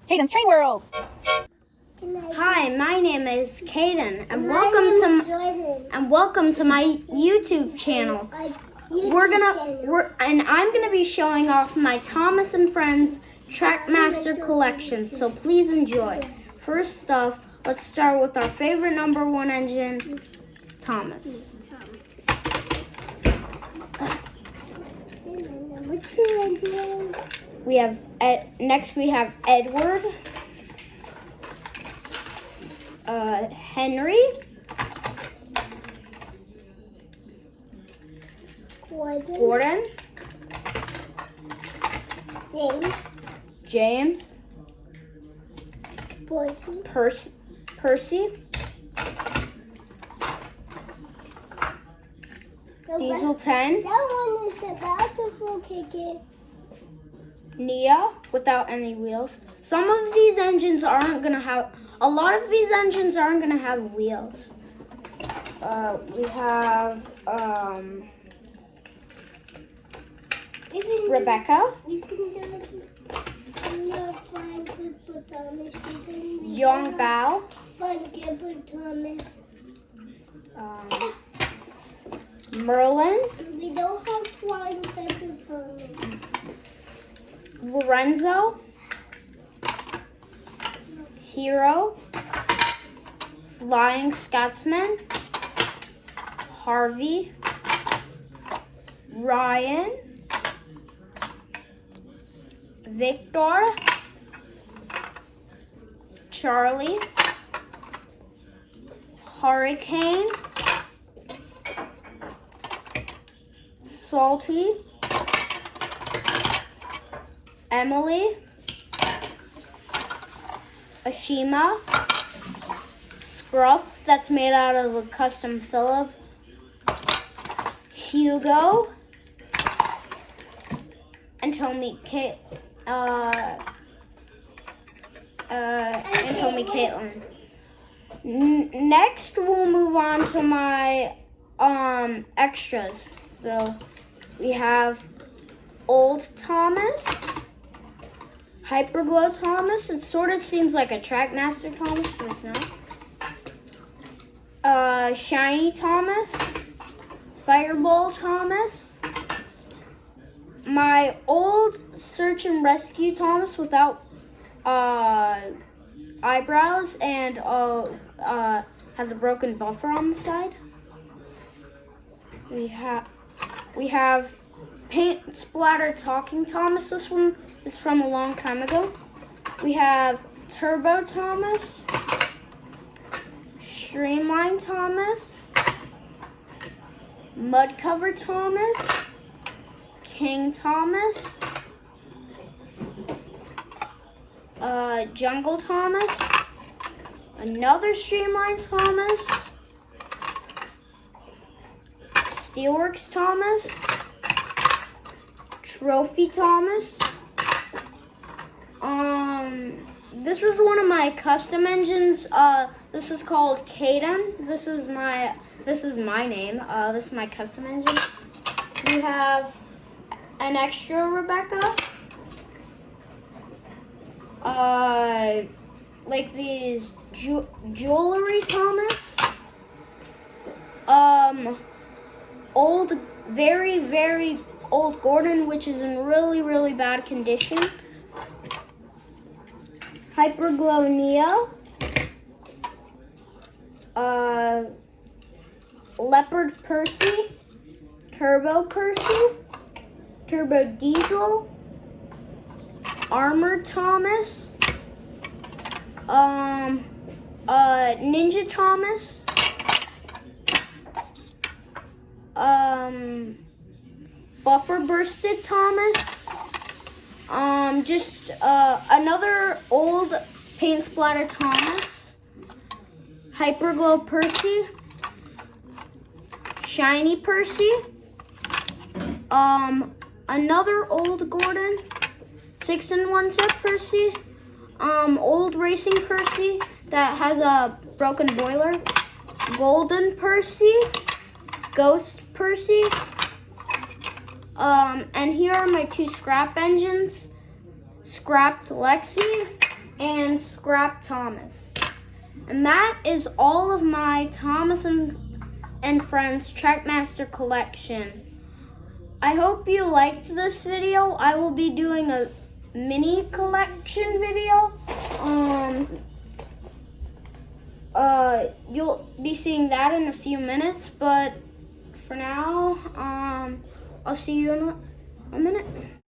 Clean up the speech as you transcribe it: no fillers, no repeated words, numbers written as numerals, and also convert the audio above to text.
Caden's Train World. Hi, my name is Caden, and welcome to my YouTube channel. I'm gonna be showing off my Thomas and Friends Trackmaster collection. So please enjoy. First off, let's start with our favorite #1 engine, Thomas. We have next we have Edward, Henry, Gordon, James, Percy, Diesel 10, That one is about to full kick it. Nia without any wheels. Some of these engines aren't gonna have. A lot of these engines aren't gonna have wheels. We have Rebecca, Young Bao, Merlin, We don't have flying pepper Thomas. Lorenzo, Hero, Flying Scotsman, Harvey, Ryan, Victor, Charlie, Hurricane, Salty, Emily, Ashima, Scruff, that's made out of a custom Phillip, Hugo, and Tommy Caitlin. Next, we'll move on to my extras. So we have Old Thomas, Hyperglow Thomas. It sort of seems like a Trackmaster Thomas, but it's not. Shiny Thomas, Fireball Thomas, my old Search and Rescue Thomas without eyebrows and has a broken buffer on the side. We have Paint Splatter Talking Thomas. This one is from a long time ago. We have Turbo Thomas, Streamline Thomas, Mud Cover Thomas, King Thomas, Jungle Thomas, another Streamline Thomas, Steelworks Thomas, Trophy Thomas. This is one of my custom engines. This is called Caden. This is my name. This is my custom engine. We have an extra Rebecca. Like these jewelry Thomas. Old, very, very old Gordon, which is in really, really bad condition. Hyperglow Neo. Leopard Percy. Turbo Percy. Turbo Diesel. Armor Thomas. Ninja Thomas. Buffer Bursted Thomas. Another old Paint Splatter Thomas. Hyperglow Percy. Shiny Percy. Another old Gordon. 6-in-1 set Percy. Old Racing Percy that has a broken boiler. Golden Percy. Ghost Percy. And here are my two scrap engines. Scrapped Lexi and Scrap Thomas. And that is all of my Thomas and Friends Trackmaster collection. I hope you liked this video. I will be doing a mini collection video. You'll be seeing that in a few minutes, but for now, I'll see you in a minute.